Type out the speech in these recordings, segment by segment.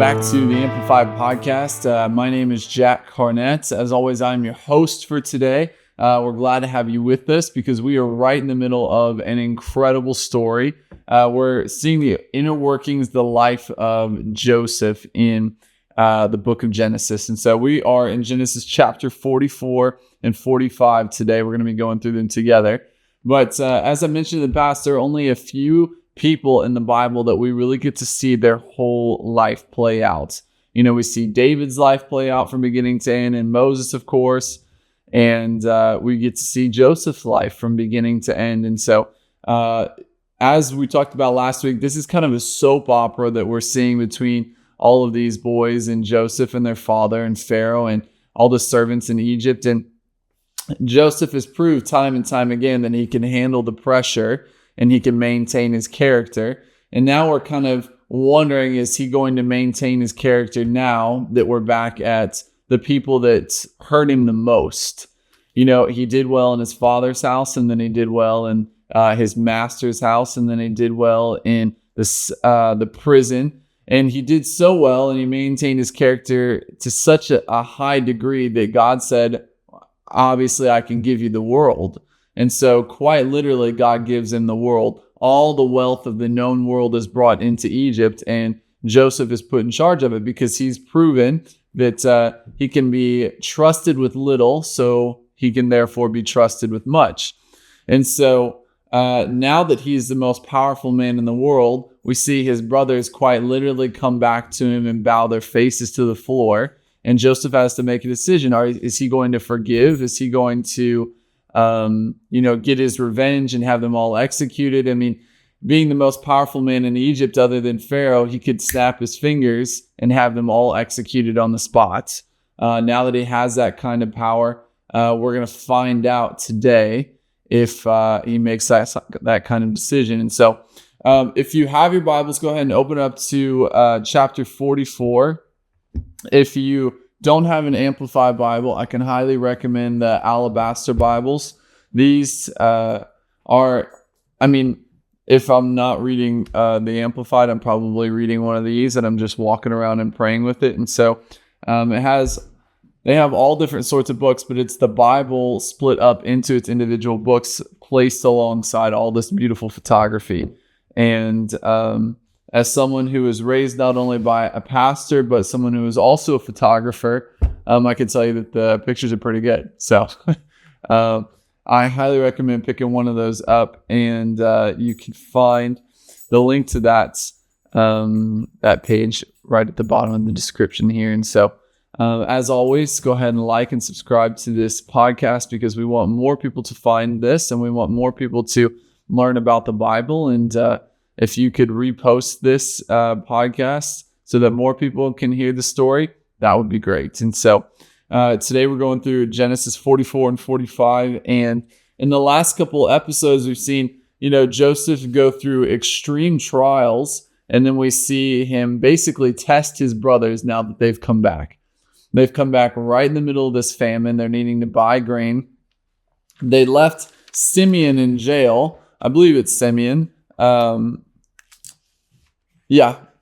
back to the Amplified Podcast. My name is Jac Carnett. As always, I'm your host for today. We're glad to have you with us because we are right in the middle of an incredible story. We're seeing the inner workings, the life of Joseph in the book of Genesis. And so we are in Genesis chapter 44 and 45 today. We're going to be going through them together. But as I mentioned in the past, there are only a few people in the Bible that we really get to see their whole life play out. You know, we see David's life play out from beginning to end, and Moses, of course, and we get to see Joseph's life from beginning to end. And so, as we talked about last week, this is kind of a soap opera that we're seeing between all of these boys and Joseph and their father and Pharaoh and all the servants in Egypt. And Joseph has proved time and time again that he can handle the pressure and he can maintain his character. And now we're kind of wondering, is he going to maintain his character now that we're back at the people that hurt him the most? You know, he did well in his father's house, and then he did well in his master's house, and then he did well in the prison. And he did so well, and he maintained his character to such a high degree that God said, obviously, I can give you the world. And so quite literally, God gives him the world. All the wealth of the known world is brought into Egypt, and Joseph is put in charge of it because he's proven that he can be trusted with little, so he can therefore be trusted with much. And so now that he's the most powerful man in the world, we see his brothers quite literally come back to him and bow their faces to the floor. And Joseph has to make a decision. Is he going to forgive? Is he going to get his revenge and have them all executed? I mean, being the most powerful man in Egypt other than Pharaoh, he could snap his fingers and have them all executed on the spot. Now that he has that kind of power, we're going to find out today if he makes that kind of decision. And so if you have your Bibles, go ahead and open up to chapter 44. If you don't have an Amplified Bible, I can highly recommend the Alabaster Bibles. These if I'm not reading the Amplified, I'm probably reading one of these, and I'm just walking around and praying with it. And so they have all different sorts of books, but it's the Bible split up into its individual books, placed alongside all this beautiful photography. And as someone who was raised not only by a pastor, but someone who is also a photographer, I can tell you that the pictures are pretty good. So I highly recommend picking one of those up, and you can find the link to that page right at the bottom of the description here. And so as always, go ahead and like and subscribe to this podcast because we want more people to find this, and we want more people to learn about the Bible. And if you could repost this podcast so that more people can hear the story, that would be great. And so today we're going through Genesis 44 and 45. And in the last couple episodes, we've seen, Joseph go through extreme trials. And then we see him basically test his brothers now that they've come back. They've come back right in the middle of this famine. They're needing to buy grain. They left Simeon in jail. I believe it's Simeon.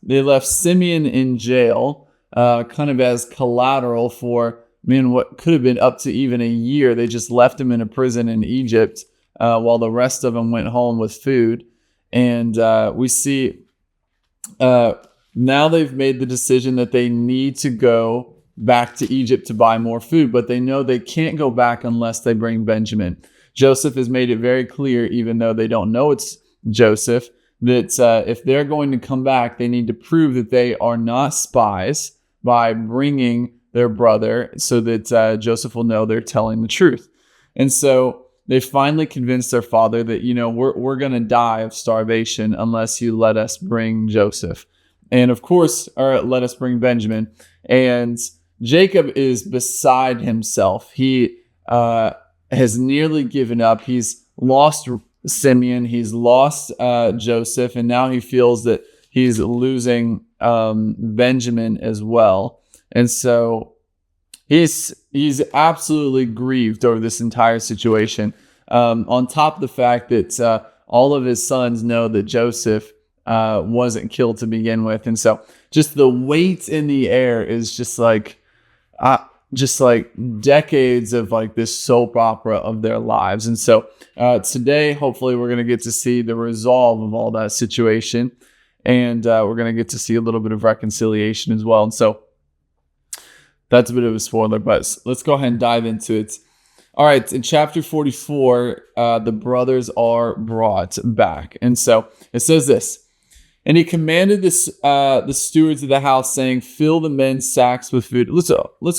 They left Simeon in jail, kind of as collateral for, what could have been up to even a year. They just left him in a prison in Egypt while the rest of them went home with food. And we see now they've made the decision that they need to go back to Egypt to buy more food, but they know they can't go back unless they bring Benjamin. Joseph has made it very clear, even though they don't know it's Joseph, that if they're going to come back, they need to prove that they are not spies by bringing their brother so that Joseph will know they're telling the truth. And so they finally convinced their father that, we're going to die of starvation unless you let us bring Joseph. And of course, or let us bring Benjamin. And Jacob is beside himself. He has nearly given up. He's lost Simeon. He's lost Joseph. And now he feels that he's losing Benjamin as well. And so he's absolutely grieved over this entire situation. On top of the fact that all of his sons know that Joseph wasn't killed to begin with. And so just the weight in the air is just like decades of like this soap opera of their lives. And so today, hopefully, we're going to get to see the resolve of all that situation. And we're going to get to see a little bit of reconciliation as well. And so that's a bit of a spoiler, but let's go ahead and dive into it. All right, in chapter 44, the brothers are brought back. And so it says this, and he commanded the stewards of the house, saying, fill the men's sacks with food. Let's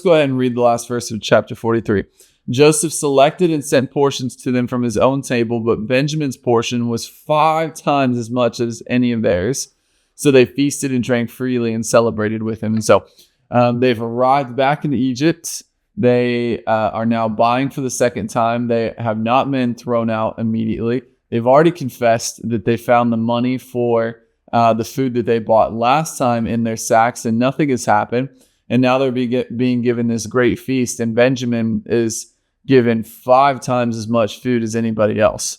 go ahead and read the last verse of chapter 43. Joseph selected and sent portions to them from his own table, but Benjamin's portion was 5 times as much as any of theirs. So they feasted and drank freely and celebrated with him. And so they've arrived back into Egypt. They are now buying for the second time. They have not been thrown out immediately. They've already confessed that they found the money for the food that they bought last time in their sacks, and nothing has happened. And now they're being given this great feast, and Benjamin is given 5 times as much food as anybody else.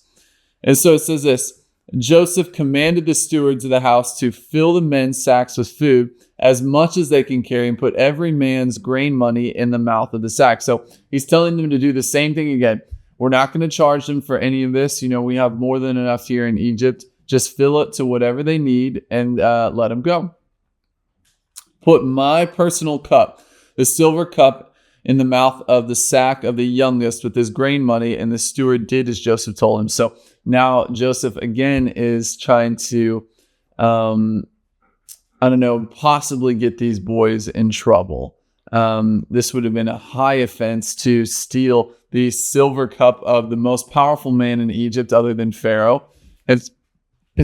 And so it says this, Joseph commanded the stewards of the house to fill the men's sacks with food as much as they can carry and put every man's grain money in the mouth of the sack. So he's telling them to do the same thing again. We're not going to charge them for any of this. We have more than enough here in Egypt. Just fill it to whatever they need and let them go. Put my personal cup, the silver cup, in the mouth of the sack of the youngest with his grain money, and the steward did as Joseph told him. So now Joseph again is trying to, possibly get these boys in trouble. This would have been a high offense to steal the silver cup of the most powerful man in Egypt other than Pharaoh. And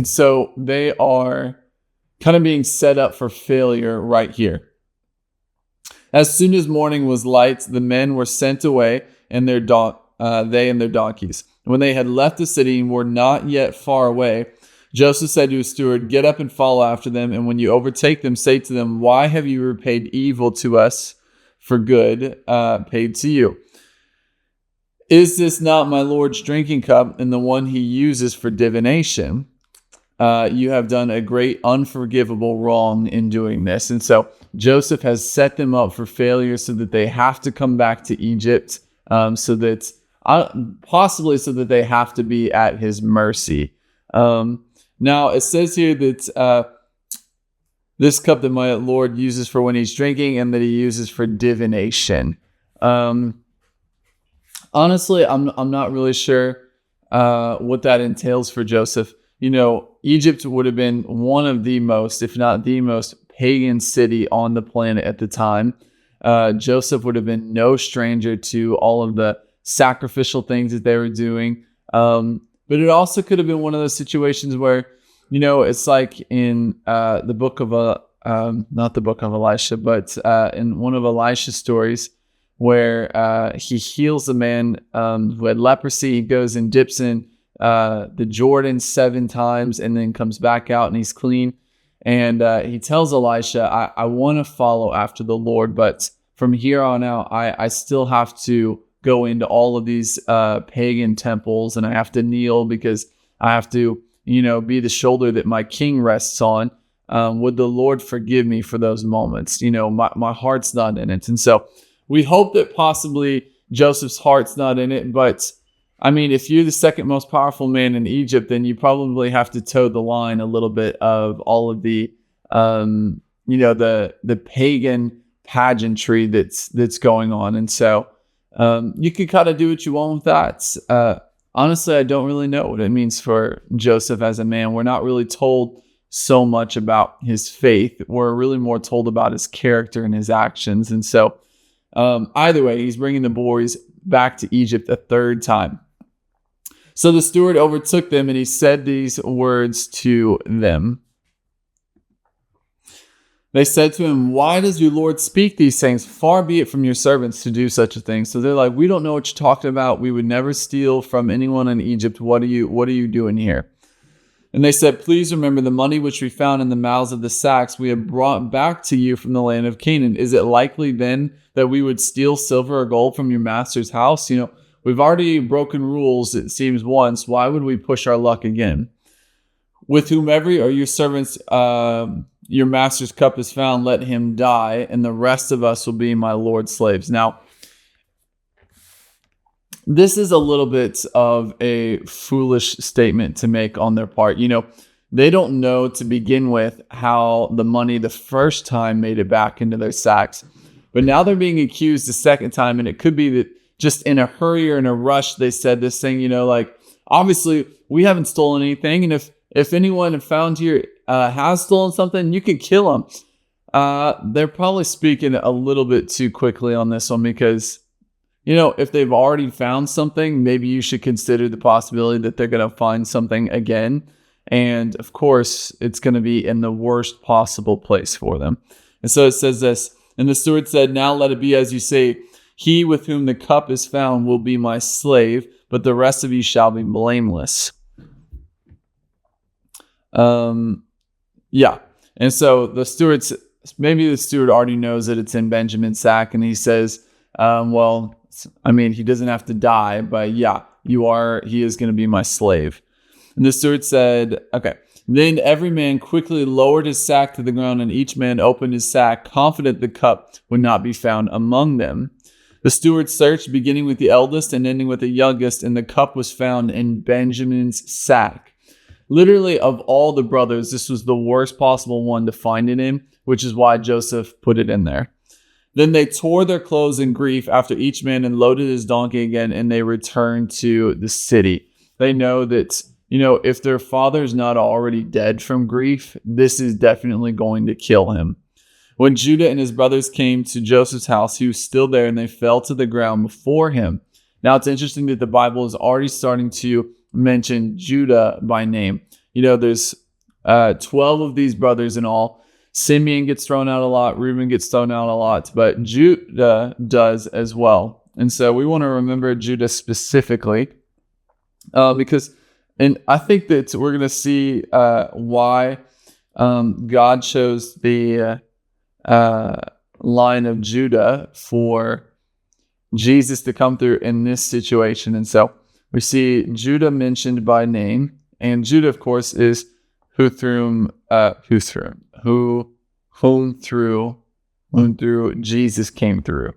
so they are kind of being set up for failure right here. As soon as morning was light, the men were sent away, and they and their donkeys. When they had left the city and were not yet far away, Joseph said to his steward, get up and follow after them, and when you overtake them, say to them, why have you repaid evil to us for good paid to you? Is this not my Lord's drinking cup and the one he uses for divination? You have done a great unforgivable wrong in doing this. And so Joseph has set them up for failure so that they have to come back to Egypt, possibly so that they have to be at his mercy. Now it says here that this cup that my Lord uses for when he's drinking, and that he uses for divination. Honestly, I'm not really sure what that entails for Joseph. Egypt would have been one of the most, if not the most, pagan city on the planet at the time. Joseph would have been no stranger to all of the sacrificial things that they were doing. But it also could have been one of those situations where, it's like in the book of, not the book of Elisha, but in one of Elisha's stories where he heals a man who had leprosy. He goes and dips in the Jordan 7 times and then comes back out and he's clean. And he tells Elisha, I want to follow after the Lord, but from here on out, I still have to go into all of these pagan temples, and I have to kneel because I have to, be the shoulder that my king rests on. Would the Lord forgive me for those moments? My heart's not in it. And so we hope that possibly Joseph's heart's not in it, but if you're the second most powerful man in Egypt, then you probably have to toe the line a little bit of all of the, the pagan pageantry that's going on. And so you could kind of do what you want with that. Honestly, I don't really know what it means for Joseph as a man. We're not really told so much about his faith. We're really more told about his character and his actions. And so either way, he's bringing the boys back to Egypt a 3rd time. So the steward overtook them, and he said these words to them. They said to him, why does your Lord speak these things? Far be it from your servants to do such a thing. So they're like, we don't know what you're talking about. We would never steal from anyone in Egypt. What are you doing here? And they said, please remember the money which we found in the mouths of the sacks we have brought back to you from the land of Canaan. Is it likely then that we would steal silver or gold from your master's house? We've already broken rules, it seems, once. Why would we push our luck again? with whomever or your servants, your master's cup is found, let him die, and the rest of us will be my Lord's slaves. Now, this is a little bit of a foolish statement to make on their part. They don't know to begin with how the money the first time made it back into their sacks. But now they're being accused the second time, and it could be that just in a hurry or in a rush, they said this thing, obviously we haven't stolen anything. And if anyone found here has stolen something, you could kill them. They're probably speaking a little bit too quickly on this one because, if they've already found something, maybe you should consider the possibility that they're going to find something again. And of course, it's going to be in the worst possible place for them. And so it says this, and the steward said, now let it be as you say, he with whom the cup is found will be my slave, but the rest of you shall be blameless. Yeah. And so the steward already knows that it's in Benjamin's sack, and he says, he doesn't have to die, but yeah, he is going to be my slave. And the steward said, okay. Then every man quickly lowered his sack to the ground, and each man opened his sack, confident the cup would not be found among them. The steward searched, beginning with the eldest and ending with the youngest, and the cup was found in Benjamin's sack. Literally, of all the brothers, this was the worst possible one to find it in, which is why Joseph put it in there. Then they tore their clothes in grief after each man and loaded his donkey again, and they returned to the city. They know that, if their father's not already dead from grief, this is definitely going to kill him. When Judah and his brothers came to Joseph's house, he was still there, and they fell to the ground before him. Now, it's interesting that the Bible is already starting to mention Judah by name. There's 12 of these brothers in all. Simeon gets thrown out a lot. Reuben gets thrown out a lot. But Judah does as well. And so we want to remember Judah specifically because I think that we're going to see why God chose the line of Judah for Jesus to come through in this situation. And so we see Judah mentioned by name, and Judah, of course, is whom through Jesus came through.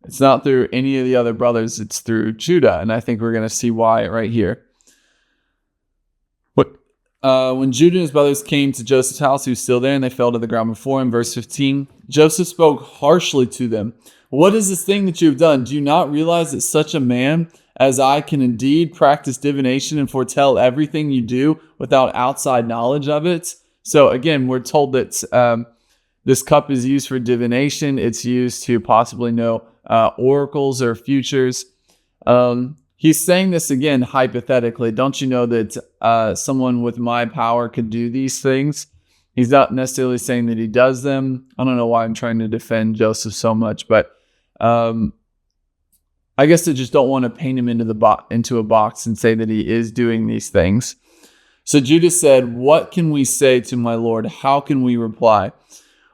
It's not through any of the other brothers, it's through Judah, and I think we're going to see why right here. When Judah and his brothers came to Joseph's house, he was still there, and they fell to the ground before him. Verse 15, Joseph spoke harshly to them. What is this thing that you have done? Do you not realize that such a man as I can indeed practice divination and foretell everything you do without outside knowledge of it? So again, we're told that this cup is used for divination. It's used to possibly know oracles or futures. He's saying this again hypothetically. Don't you know that someone with my power could do these things? He's not necessarily saying that he does them. I don't know why I'm trying to defend Joseph so much, but I guess I just don't want to paint him into a box and say that he is doing these things. So Judah said, "What can we say to my Lord? How can we reply?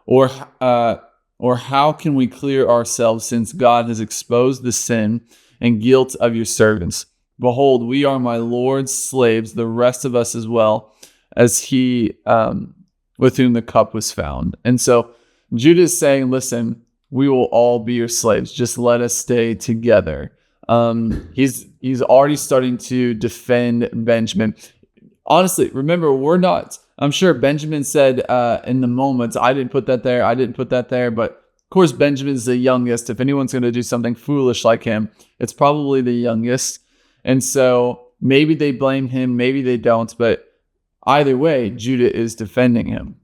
Or how can we clear ourselves, since God has exposed the sin and guilt of your servants? Behold, we are my Lord's slaves, the rest of us as well, as he with whom the cup was found." And so Judah is saying, listen, we will all be your slaves. Just let us stay together. He's already starting to defend Benjamin. Honestly, remember, I'm sure Benjamin said in the moment, I didn't put that there. But of course, Benjamin's the youngest. If anyone's going to do something foolish like him, it's probably the youngest. And so maybe they blame him, maybe they don't. But either way, Judah is defending him.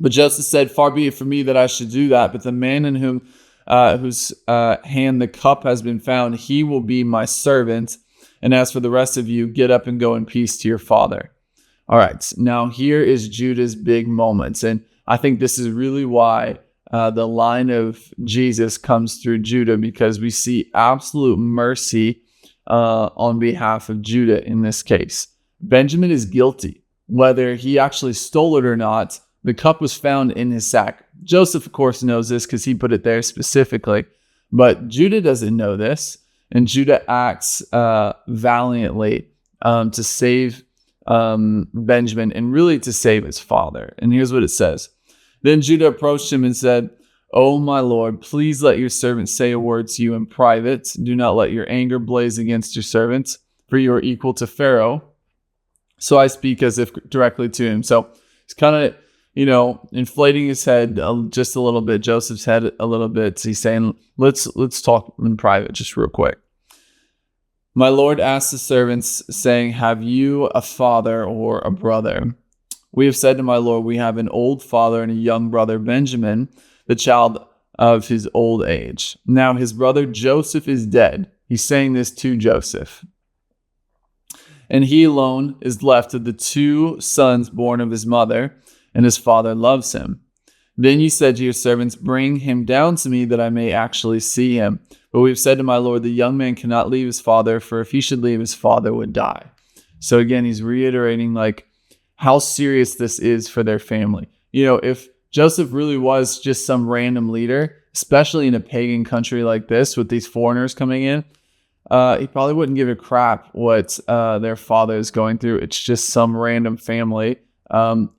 But Joseph said, "Far be it from me that I should do that. But the man in whose hand the cup has been found, he will be my servant. And as for the rest of you, get up and go in peace to your father." All right, now here is Judah's big moments. And I think this is really why the line of Jesus comes through Judah, because we see absolute mercy on behalf of Judah in this case. Benjamin is guilty. Whether he actually stole it or not, the cup was found in his sack. Joseph, of course, knows this because he put it there specifically. But Judah doesn't know this. And Judah acts valiantly to save Benjamin and really to save his father. And here's what it says. Then Judah approached him and said, "Oh, my Lord, please let your servant say a word to you in private. Do not let your anger blaze against your servant, for you are equal to Pharaoh." So I speak as if directly to him. So he's kind of, inflating his head just a little bit, Joseph's head a little bit. He's saying, let's talk in private just real quick. "My Lord asked the servants, saying, 'Have you a father or a brother?' We have said to my Lord, 'We have an old father and a young brother, Benjamin, the child of his old age. Now his brother Joseph is dead.'" He's saying this to Joseph. "And he alone is left of the 2 sons born of his mother, and his father loves him. Then you said to your servants, 'Bring him down to me that I may actually see him.' But we've said to my Lord, 'The young man cannot leave his father, for if he should leave, his father would die.'" So again, he's reiterating how serious this is for their family. If Joseph really was just some random leader, especially in a pagan country like this with these foreigners coming in, he probably wouldn't give a crap what their father is going through. It's just some random family.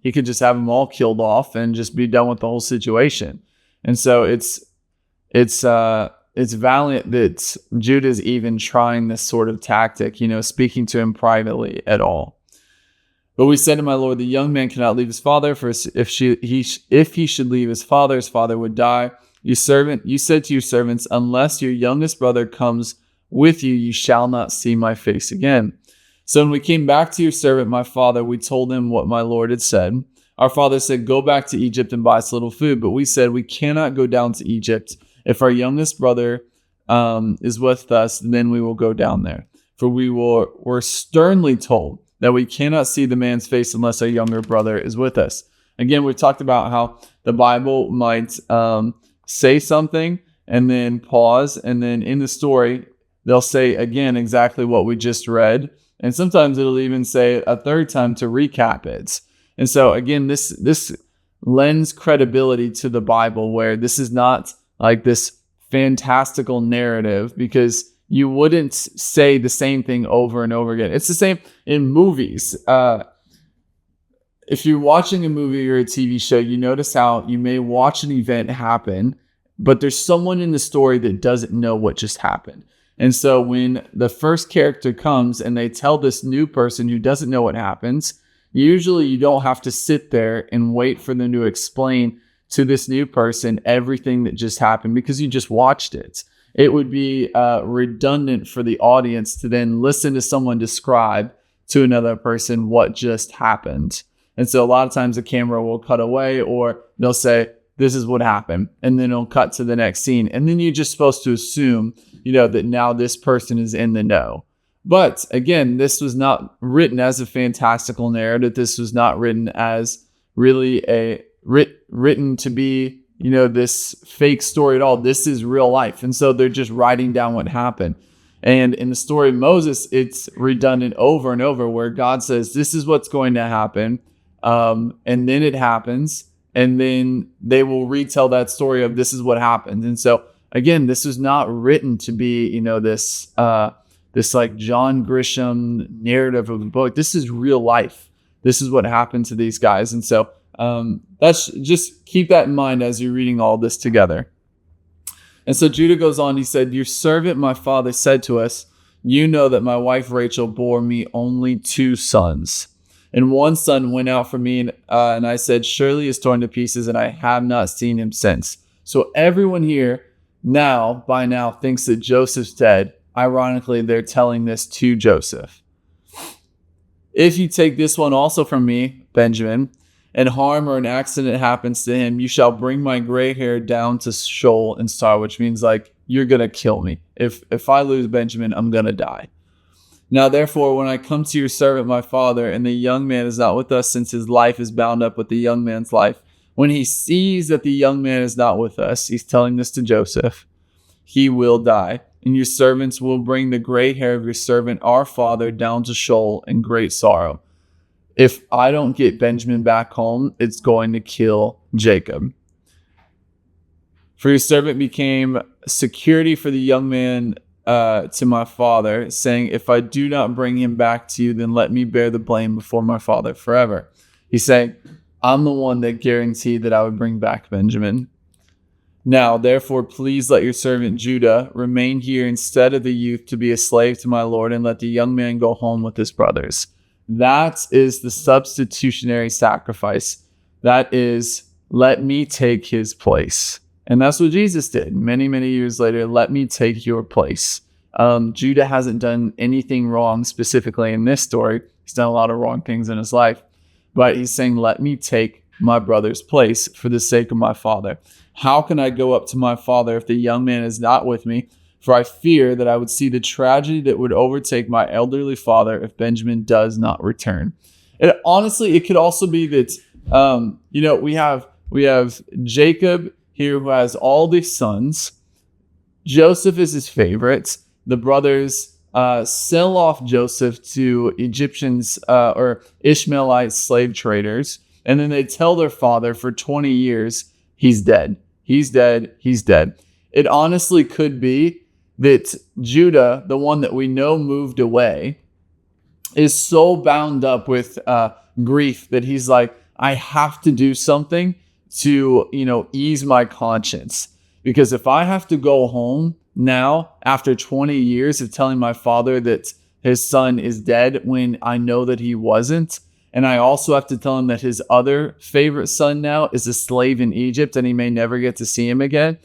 He could just have them all killed off and just be done with the whole situation. And so it's valiant that Judah's even trying this sort of tactic, speaking to him privately at all. "But we said to my Lord, 'The young man cannot leave his father, for if he should leave his father would die.' You said to your servants, 'Unless your youngest brother comes with you, you shall not see my face again.' So when we came back to your servant, my father, we told him what my Lord had said. Our father said, 'Go back to Egypt and buy us a little food.' But we said, 'We cannot go down to Egypt. If our youngest brother is with us, then we will go down there. For we were sternly told that we cannot see the man's face unless our younger brother is with us." Again, we've talked about how the Bible might say something and then pause, and then in the story, they'll say again exactly what we just read. And sometimes it'll even say a third time to recap it. And so again, this lends credibility to the Bible, where this is not like this fantastical narrative, because you wouldn't say the same thing over and over again. It's the same in movies. If you're watching a movie or a TV show, you notice how you may watch an event happen, but there's someone in the story that doesn't know what just happened. And so when the first character comes and they tell this new person who doesn't know what happens, usually you don't have to sit there and wait for them to explain to this new person everything that just happened, because you just watched it. It would be redundant for the audience to then listen to someone describe to another person what just happened. And so a lot of times the camera will cut away, or they'll say, "This is what happened," and then it'll cut to the next scene. And then you're just supposed to assume, that now this person is in the know. But again, this was not written as a fantastical narrative. This was not written as really written to be, this fake story at all. This is real life. And so they're just writing down what happened. And in the story of Moses, it's redundant over and over, where God says, "This is what's going to happen." And then it happens. And then they will retell that story of this is what happened. And so again, this was not written to be, this like John Grisham narrative of a book. This is real life. This is what happened to these guys. And so that's just keep that in mind as you're reading all this together. And so Judah goes on. He said, "Your servant, my father, said to us, 'You know that my wife Rachel bore me only 2 sons. And one son went out from me, and I said, surely he is torn to pieces, and I have not seen him since.'" So everyone here by now thinks that Joseph's dead. Ironically, they're telling this to Joseph. "If you take this one also from me, Benjamin, and harm or an accident happens to him, you shall bring my gray hair down to Sheol and Star," which means you're going to kill me. If I lose Benjamin, I'm going to die. "Now, therefore, when I come to your servant, my father, and the young man is not with us, since his life is bound up with the young man's life, when he sees that the young man is not with us," he's telling this to Joseph, "he will die. And your servants will bring the gray hair of your servant, our father, down to Sheol in great sorrow. If I don't get Benjamin back home, it's going to kill Jacob. For your servant became security for the young man to my father, saying, if I do not bring him back to you, then let me bear the blame before my father forever. He's saying, I'm the one that guaranteed that I would bring back Benjamin. Now, therefore, please let your servant Judah remain here instead of the youth to be a slave to my lord, and let the young man go home with his brothers. That is the substitutionary sacrifice. That is, let me take his place. And that's what Jesus did. Many, many years later, let me take your place. Judah hasn't done anything wrong specifically in this story. He's done a lot of wrong things in his life. But he's saying, let me take my brother's place for the sake of my father. How can I go up to my father if the young man is not with me? For I fear that I would see the tragedy that would overtake my elderly father if Benjamin does not return. And honestly, it could also be that, we have Jacob here who has all these sons. Joseph is his favorite. The brothers sell off Joseph to Egyptians or Ishmaelite slave traders. And then they tell their father for 20 years, he's dead. He's dead. He's dead. It honestly could be that Judah, the one that we know moved away, is so bound up with grief that he's like, I have to do something to, ease my conscience. Because if I have to go home now after 20 years of telling my father that his son is dead when I know that he wasn't, and I also have to tell him that his other favorite son now is a slave in Egypt and he may never get to see him again,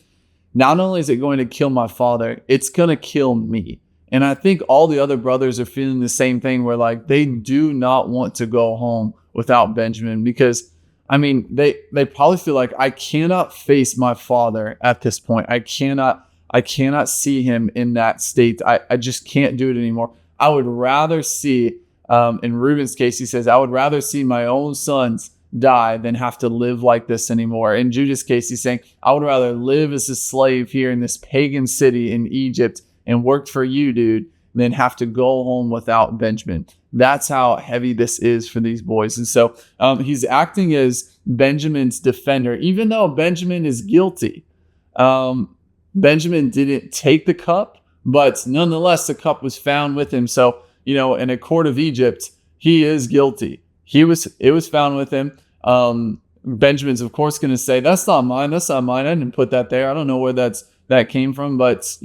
not only is it going to kill my father, it's going to kill me. And I think all the other brothers are feeling the same thing where they do not want to go home without Benjamin because, they probably feel like I cannot face my father at this point. I cannot see him in that state. I just can't do it anymore. I would rather see, in Reuben's case, he says, I would rather see my own sons die than have to live like this anymore. In Judah's case, he's saying, I would rather live as a slave here in this pagan city in Egypt and work for you, dude, than have to go home without Benjamin. That's how heavy this is for these boys. And so he's acting as Benjamin's defender, even though Benjamin is guilty. Benjamin didn't take the cup, but nonetheless, the cup was found with him. So, in a court of Egypt, he is guilty. It was found with him. Benjamin's, of course, going to say, that's not mine. That's not mine. I didn't put that there. I don't know where that came from, but,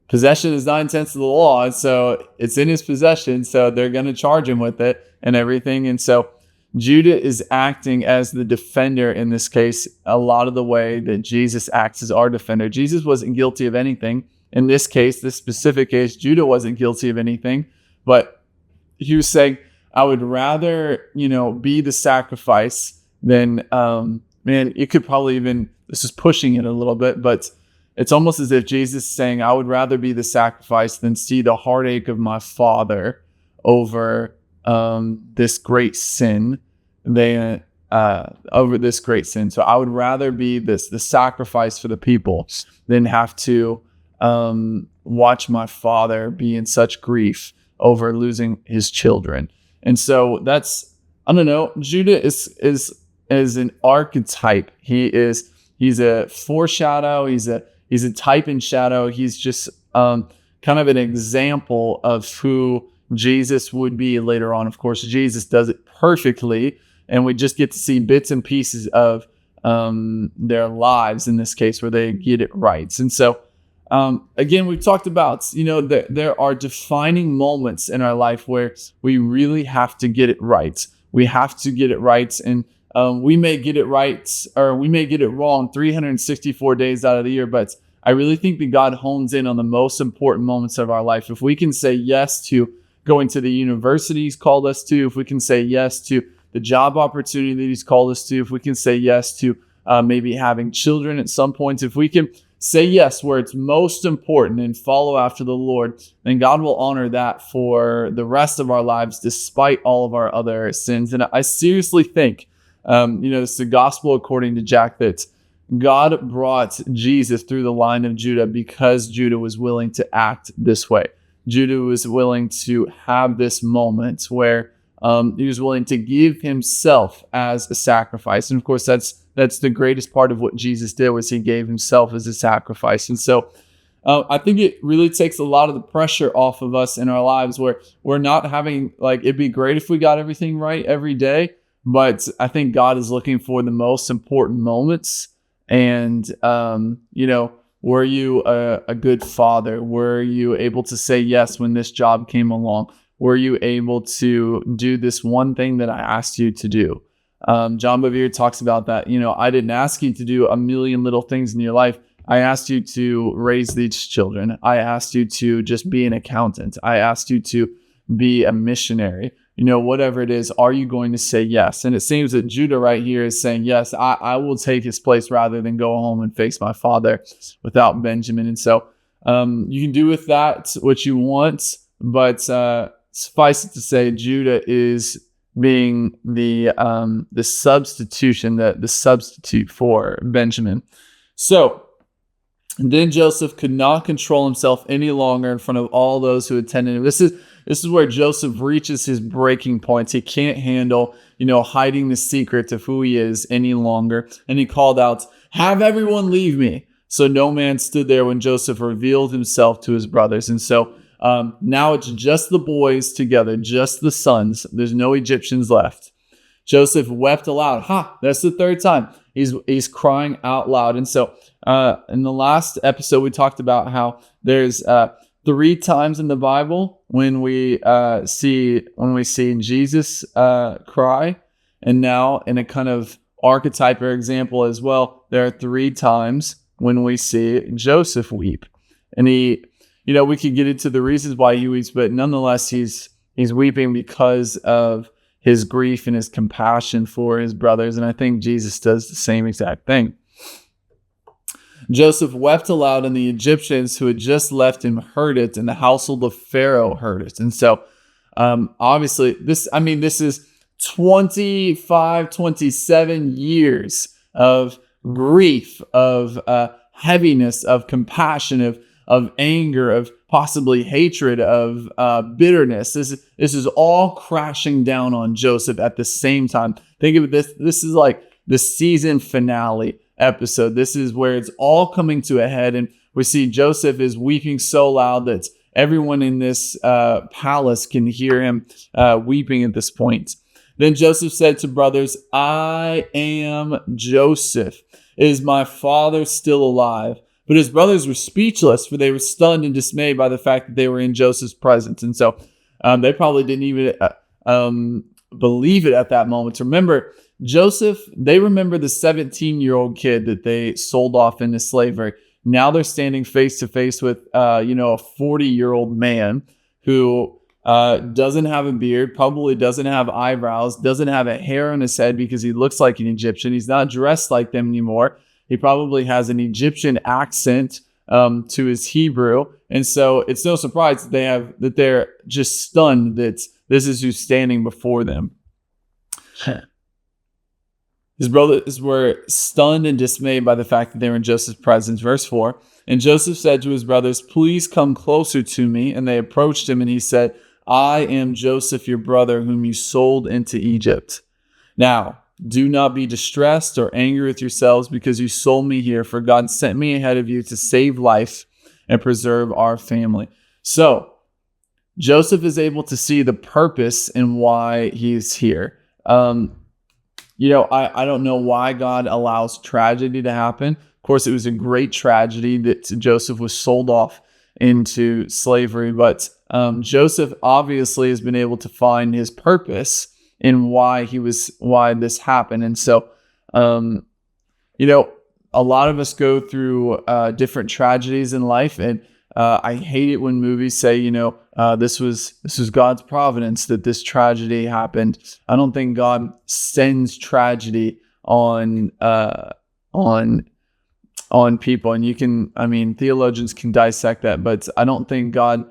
possession is 9/10 of the law. And so it's in his possession. So they're going to charge him with it and everything. And so Judah is acting as the defender in this case, a lot of the way that Jesus acts as our defender. Jesus wasn't guilty of anything. In this case, this specific case, Judah wasn't guilty of anything, but he was saying, I would rather, be the sacrifice than, it could probably even, this is pushing it a little bit, but it's almost as if Jesus is saying, I would rather be the sacrifice than see the heartache of my father over this great sin over this great sin. So I would rather be the sacrifice for the people than have to watch my father be in such grief over losing his children. And so that's, I don't know, Judah is an archetype. He's a foreshadow. He's a type and shadow. He's just kind of an example of who Jesus would be later on. Of course, Jesus does it perfectly, and we just get to see bits and pieces of their lives in this case where they get it right. And so, again, we've talked about, there are defining moments in our life where we really have to get it right. We have to get it right, and we may get it right or we may get it wrong 364 days out of the year, but I really think that God hones in on the most important moments of our life. If we can say yes to going to the university He's called us to, if we can say yes to the job opportunity that He's called us to, if we can say yes to maybe having children at some point, if we can say yes where it's most important and follow after the Lord, then God will honor that for the rest of our lives despite all of our other sins. And I seriously think, it's the gospel according to Jac that God brought Jesus through the line of Judah because Judah was willing to act this way. Judah was willing to have this moment where he was willing to give himself as a sacrifice. And of course, that's the greatest part of what Jesus did, was he gave himself as a sacrifice. And so I think it really takes a lot of the pressure off of us in our lives, where we're not having, like, it'd be great if we got everything right every day, but I think God is looking for the most important moments. And, were you a good father? Were you able to say yes when this job came along? Were you able to do this one thing that I asked you to do? John Bevere talks about that. I didn't ask you to do a million little things in your life. I asked you to raise these children. I asked you to just be an accountant. I asked you to be a missionary. Whatever it is, are you going to say yes? And it seems that Judah right here is saying, yes, I will take his place rather than go home and face my father without Benjamin. And so you can do with that what you want, but suffice it to say, Judah is being the substitution, the substitute for Benjamin. So then Joseph could not control himself any longer in front of all those who attended him. This is where Joseph reaches his breaking point. He can't handle, hiding the secret of who he is any longer. And he called out, "Have everyone leave me." So no man stood there when Joseph revealed himself to his brothers. And so now it's just the boys together, just the sons. There's no Egyptians left. Joseph wept aloud. That's the third time. He's crying out loud. And so in the last episode, we talked about how there's 3 times in the Bible when we see Jesus cry, and now in a kind of archetype or example as well, there are 3 times when we see Joseph weep. And we could get into the reasons why he weeps, but nonetheless, he's weeping because of his grief and his compassion for his brothers. And I think Jesus does the same exact thing. Joseph wept aloud, and the Egyptians who had just left him heard it, and the household of Pharaoh heard it. And so, obviously, this is 25, 27 years of grief, of heaviness, of compassion, of anger, of possibly hatred, of bitterness. This is all crashing down on Joseph at the same time. Think of this. This is like the season finale episode. This is where it's all coming to a head, and we see Joseph is weeping so loud that everyone in this palace can hear him weeping at this point. Then Joseph said to brothers, "I am Joseph. Is my father still alive?" But his brothers were speechless, for they were stunned and dismayed by the fact that they were in Joseph's presence. And so they probably didn't even believe it at that moment. Remember, Joseph, they remember the 17-year-old kid that they sold off into slavery. Now they're standing face to face with, a 40-year-old man who doesn't have a beard, probably doesn't have eyebrows, doesn't have a hair on his head because he looks like an Egyptian. He's not dressed like them anymore. He probably has an Egyptian accent to his Hebrew. And so it's no surprise that they're just stunned that this is who's standing before them. His brothers were stunned and dismayed by the fact that they were in Joseph's presence. Verse 4, and Joseph said to his brothers, "Please come closer to me." And they approached him, and he said, "I am Joseph, your brother, whom you sold into Egypt. Now, do not be distressed or angry with yourselves because you sold me here, for God sent me ahead of you to save life and preserve our family." So Joseph is able to see the purpose in why he's here. I don't know why God allows tragedy to happen. Of course, it was a great tragedy that Joseph was sold off into slavery, but Joseph obviously has been able to find his purpose in why this happened. And so, a lot of us go through different tragedies in life, and I hate it when movies say, this was God's providence that this tragedy happened. I don't think God sends tragedy on people, and theologians can dissect that, but I don't think God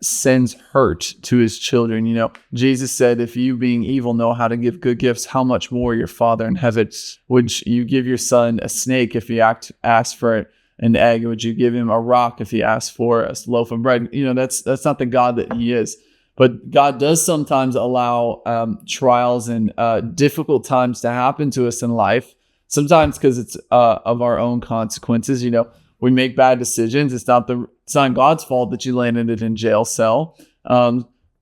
sends hurt to his children. Jesus said, "If you being evil know how to give good gifts, how much more your Father in heaven would you give your son a snake if he asked for an egg? Would you give him a rock if he asked for a loaf of bread?" That's not the God that he is. But God does sometimes allow trials and difficult times to happen to us in life. Sometimes because it's of our own consequences. we make bad decisions. It's not God's fault that you landed in jail cell.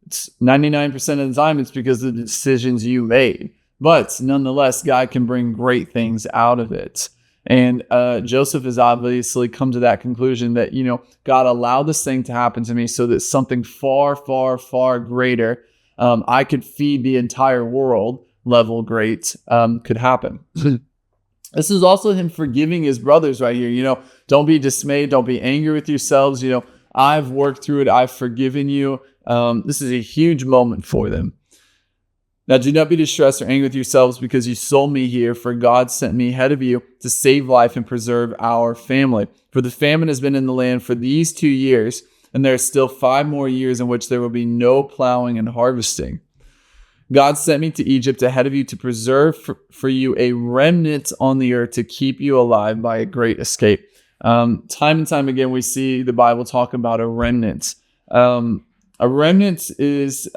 It's 99% of the time it's because of the decisions you made. But nonetheless, God can bring great things out of it. And Joseph has obviously come to that conclusion that, God allowed this thing to happen to me so that something far, far, far greater, I could feed the entire world level great, could happen. This is also him forgiving his brothers right here. Don't be dismayed. Don't be angry with yourselves. I've worked through it. I've forgiven you. This is a huge moment for them. Now, do not be distressed or angry with yourselves because you sold me here, for God sent me ahead of you to save life and preserve our family. For the famine has been in the land for these 2 years, and there are still 5 more years in which there will be no plowing and harvesting. God sent me to Egypt ahead of you to preserve for you a remnant on the earth to keep you alive by a great escape. Time and time again, we see the Bible talk about a remnant. A remnant is...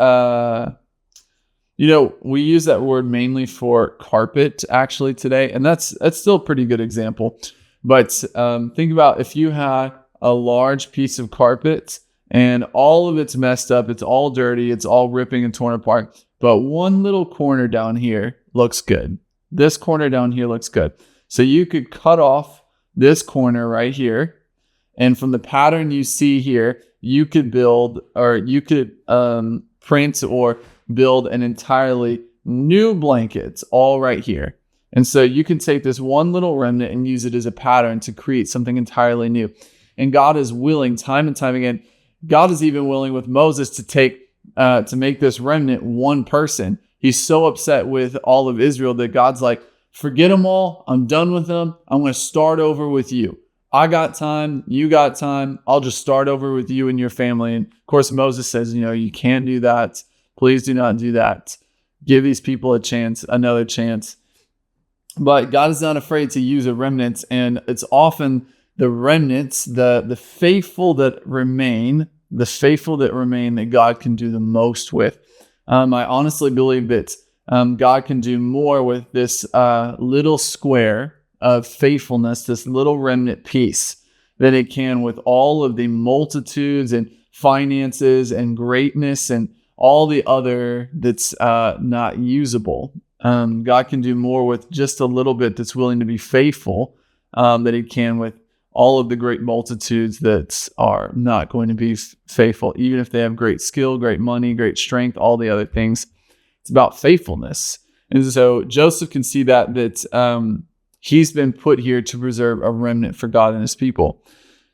we use that word mainly for carpet actually today, and that's still a pretty good example. But think about if you had a large piece of carpet and all of it's messed up, it's all dirty, it's all ripping and torn apart, but one little corner down here looks good. This corner down here looks good. So you could cut off this corner right here, and from the pattern you see here, you could build, or you could print or build an entirely new blanket all right here. And so you can take this one little remnant and use it as a pattern to create something entirely new. And God is willing time and time again. God is even willing with Moses to make this remnant one person. He's so upset with all of Israel that God's like, forget them all. I'm done with them. I'm going to start over with you. I got time. You got time. I'll just start over with you and your family. And of course, Moses says, you can't do that. Please do not do that. Give these people another chance. But God is not afraid to use a remnant, and it's often the remnants, the faithful that remain, that God can do the most with. I honestly believe that God can do more with this little square of faithfulness, this little remnant piece, than it can with all of the multitudes and finances and greatness and all the other that's not usable. God can do more with just a little bit that's willing to be faithful than he can with all of the great multitudes that are not going to be faithful, even if they have great skill, great money, great strength, all the other things. It's about faithfulness. And so Joseph can see that he's been put here to preserve a remnant for God and his people.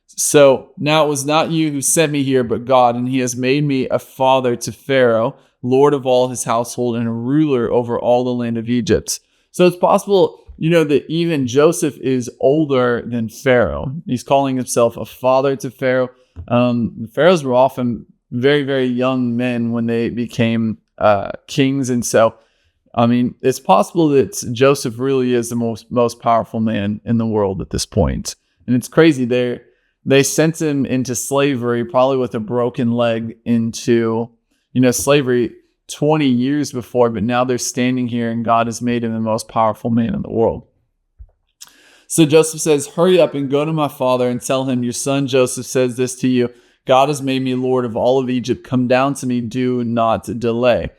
So now it was not you who sent me here, but God, and he has made me a father to Pharaoh, Lord of all his household, and a ruler over all the land of Egypt. So it's possible, that even Joseph is older than Pharaoh. He's calling himself a father to Pharaoh. Pharaohs were often very, very young men when they became kings. And so, it's possible that Joseph really is the most powerful man in the world at this point. And it's crazy. They sent him into slavery, probably with a broken leg, into, slavery 20 years before, but now they're standing here and God has made him the most powerful man in the world. So Joseph says, hurry up and go to my father and tell him, your son Joseph says this to you, God has made me Lord of all of Egypt. Come down to me, do not delay.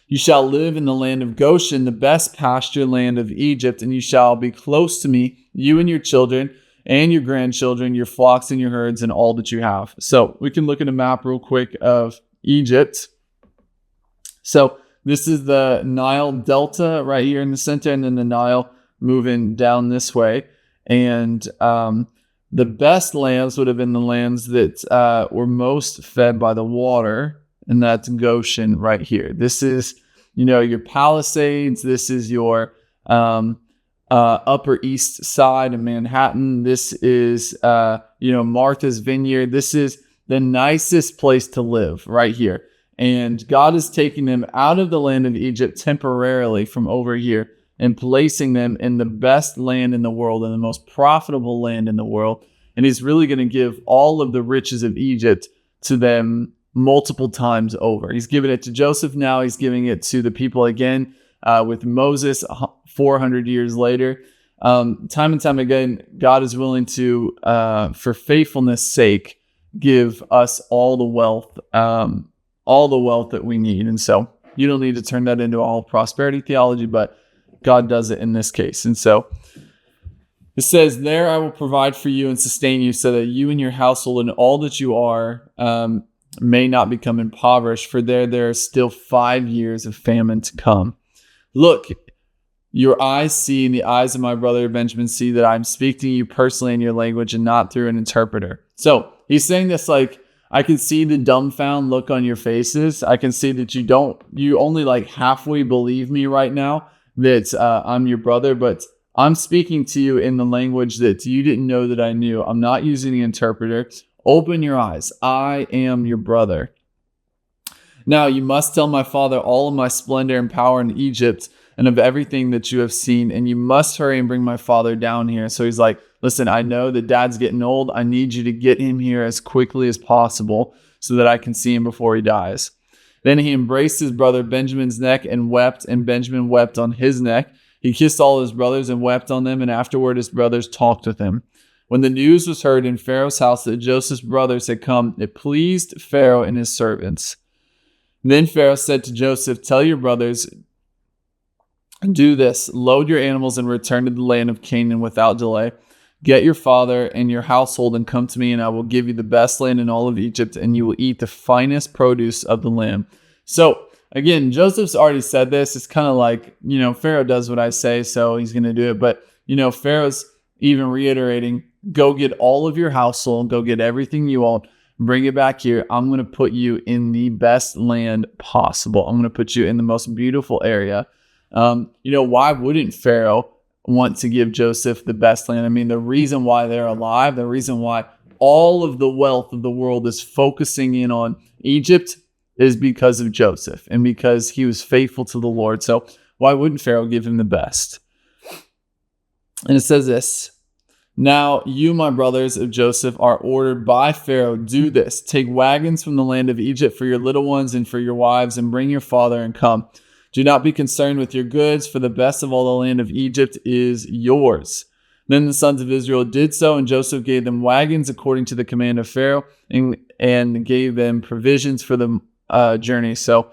You shall live in the land of Goshen, the best pasture land of Egypt, and you shall be close to me, you and your children, and your grandchildren, your flocks and your herds, and all that you have. So we can look at a map real quick of Egypt. So this is the Nile Delta right here in the center, and then the Nile moving down this way. And the best lands would have been the lands that were most fed by the water, and that's Goshen right here. This is, your Palisades. This is your Upper East Side of Manhattan. This is, Martha's Vineyard. This is the nicest place to live right here. And God is taking them out of the land of Egypt temporarily from over here and placing them in the best land in the world and the most profitable land in the world. And he's really going to give all of the riches of Egypt to them multiple times over. He's given it to Joseph now. He's giving it to the people again with Moses 400 years later. Time and time again, God is willing to, for faithfulness' sake, give us all the wealth that we need. And so you don't need to turn that into all prosperity theology, but God does it in this case. And so it says, there I will provide for you and sustain you so that you and your household and all that you are may not become impoverished, for there are still 5 years of famine to come. Look, your eyes see and the eyes of my brother Benjamin see that I'm speaking to you personally in your language and not through an interpreter. So he's saying this like, I can see the dumbfound look on your faces. I can see that you only like halfway believe me right now that I'm your brother, but I'm speaking to you in the language that you didn't know that I knew. I'm not using the interpreter. Open your eyes. I am your brother. Now you must tell my father all of my splendor and power in Egypt and of everything that you have seen, and you must hurry and bring my father down here. So he's like, listen, I know that dad's getting old. I need you to get him here as quickly as possible so that I can see him before he dies. Then he embraced his brother Benjamin's neck and wept, and Benjamin wept on his neck. He kissed all his brothers and wept on them, and afterward his brothers talked with him. When the news was heard in Pharaoh's house that Joseph's brothers had come, it pleased Pharaoh and his servants. Then Pharaoh said to Joseph, tell your brothers, do this, load your animals and return to the land of Canaan without delay. Get your father and your household and come to me, and I will give you the best land in all of Egypt, and you will eat the finest produce of the land. So again, Joseph's already said this. It's kind of like, Pharaoh does what I say, so he's going to do it. But, Pharaoh's even reiterating, go get all of your household, go get everything you own, bring it back here. I'm going to put you in the best land possible. I'm going to put you in the most beautiful area. Why wouldn't Pharaoh want to give Joseph the best land? I mean, the reason why they're alive, the reason why all of the wealth of the world is focusing in on Egypt is because of Joseph and because he was faithful to the Lord. So why wouldn't Pharaoh give him the best? And it says this, now you, my brothers of Joseph, are ordered by Pharaoh, do this, take wagons from the land of Egypt for your little ones and for your wives, and bring your father and come. Do not be concerned with your goods, for the best of all the land of Egypt is yours. Then the sons of Israel did so, and Joseph gave them wagons according to the command of Pharaoh, and gave them provisions for the journey. So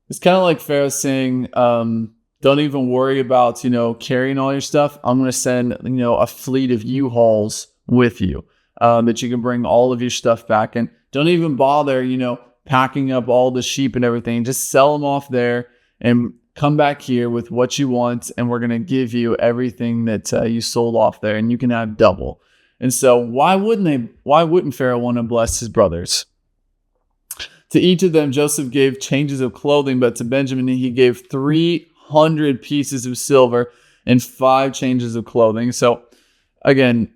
it's kind of like Pharaoh saying, don't even worry about, carrying all your stuff. I'm going to send, a fleet of U-Hauls with you that you can bring all of your stuff back. And don't even bother, packing up all the sheep and everything. Just sell them off there and come back here with what you want, and we're going to give you everything that you sold off there, and you can have double. And so why wouldn't Pharaoh want to bless his brothers? To each of them, Joseph gave changes of clothing, but to Benjamin, he gave 300 pieces of silver and 5 changes of clothing. So again,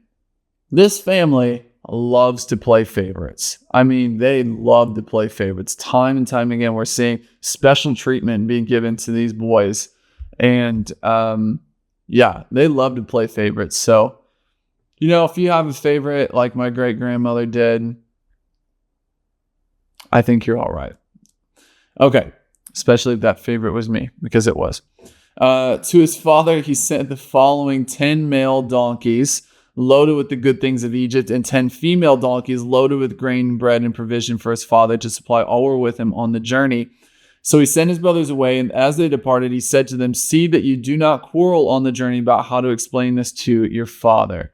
this family loves to play favorites. I mean, they love to play favorites. Time and time again, we're seeing special treatment being given to these boys. And they love to play favorites. So, if you have a favorite like my great-grandmother did, I think you're all right. Okay, especially if that favorite was me, because it was. To his father, he sent the following 10 male donkeys loaded with the good things of Egypt, and 10 female donkeys loaded with grain, bread, and provision for his father to supply all were with him on the journey. So he sent his brothers away, and as they departed, he said to them, see that you do not quarrel on the journey about how to explain this to your father.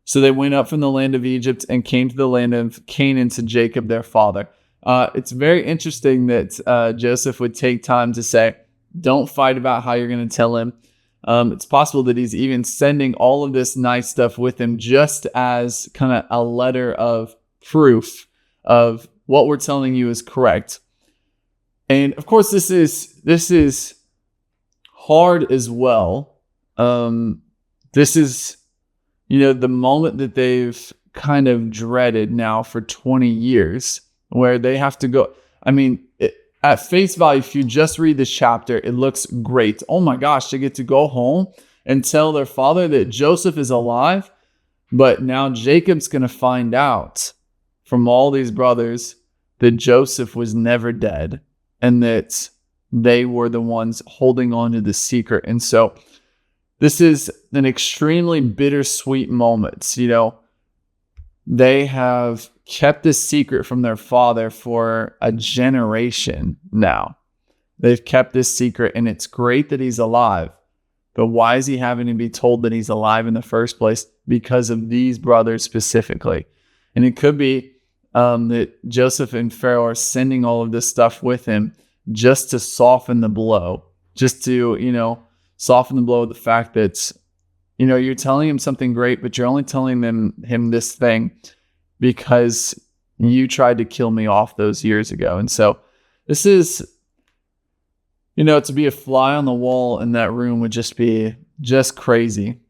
So they went up from the land of Egypt and came to the land of Canaan to Jacob, their father. It's very interesting that Joseph would take time to say, don't fight about how you're going to tell him. It's possible that he's even sending all of this nice stuff with him just as kind of a letter of proof of what we're telling you is correct. And of course, this is hard as well. This is, the moment that they've kind of dreaded now for 20 years, where they have to go. I mean, at face value, if you just read this chapter, it looks great. Oh my gosh, they get to go home and tell their father that Joseph is alive. But now Jacob's going to find out from all these brothers that Joseph was never dead and that they were the ones holding on to the secret. And so this is an extremely bittersweet moment. They have kept this secret from their father for a generation now. They've kept this secret, and it's great that he's alive. But why is he having to be told that he's alive in the first place? Because of these brothers specifically. And it could be that Joseph and Pharaoh are sending all of this stuff with him just to soften the blow, just to, soften the blow of the fact that, you're telling him something great, but you're only telling him this thing because you tried to kill me off those years ago. And so this is, to be a fly on the wall in that room would just be crazy.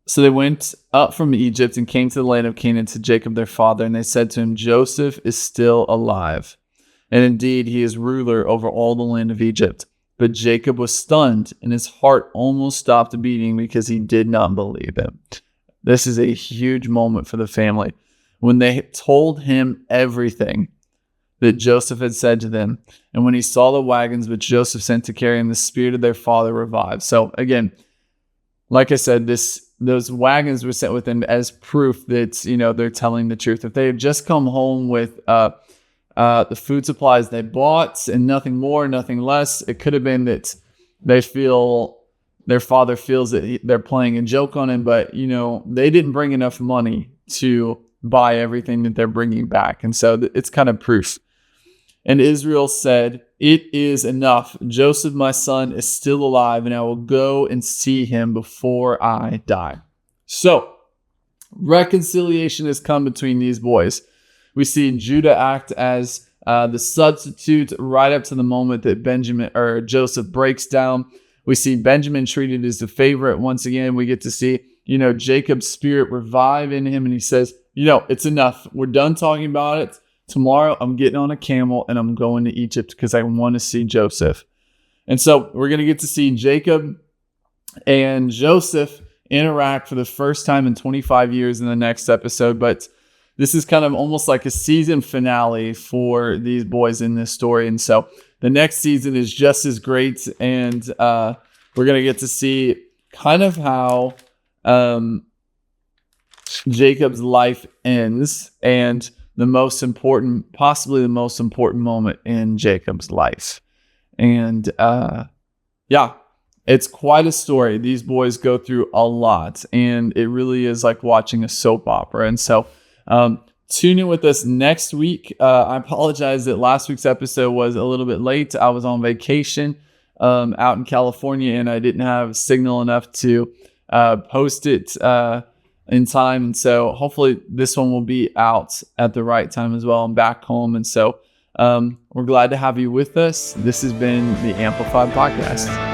So they went up from Egypt and came to the land of Canaan to Jacob their father, and they said to him, Joseph is still alive, and indeed he is ruler over all the land of Egypt. But Jacob was stunned, and his heart almost stopped beating because he did not believe him. This is a huge moment for the family. When they told him everything that Joseph had said to them, and when he saw the wagons which Joseph sent to carry him, the spirit of their father revived. So again, like I said, those wagons were sent with them as proof that they're telling the truth. If they had just come home with the food supplies they bought and nothing more, nothing less, it could have been that their father feels that they're playing a joke on him, but they didn't bring enough money to buy everything that they're bringing back, and so it's kind of proof. And Israel said, "It is enough. Joseph, my son, is still alive, and I will go and see him before I die." So, reconciliation has come between these boys. We see Judah act as the substitute right up to the moment that Joseph breaks down. We see Benjamin treated as the favorite. Once again, we get to see, Jacob's spirit revive in him, and he says, it's enough. We're done talking about it. Tomorrow, I'm getting on a camel and I'm going to Egypt because I want to see Joseph. And so we're going to get to see Jacob and Joseph interact for the first time in 25 years in the next episode. But this is kind of almost like a season finale for these boys in this story. And so the next season is just as great. And we're going to get to see kind of how Jacob's life ends, and possibly the most important moment in Jacob's life. And it's quite a story. These boys go through a lot, and it really is like watching a soap opera. And so tune in with us next week. I apologize that last week's episode was a little bit late. I was on vacation out in California, and I didn't have signal enough to post it in time. And so hopefully this one will be out at the right time as well. I'm back home. And so we're glad to have you with us. This has been the Amplified Podcast.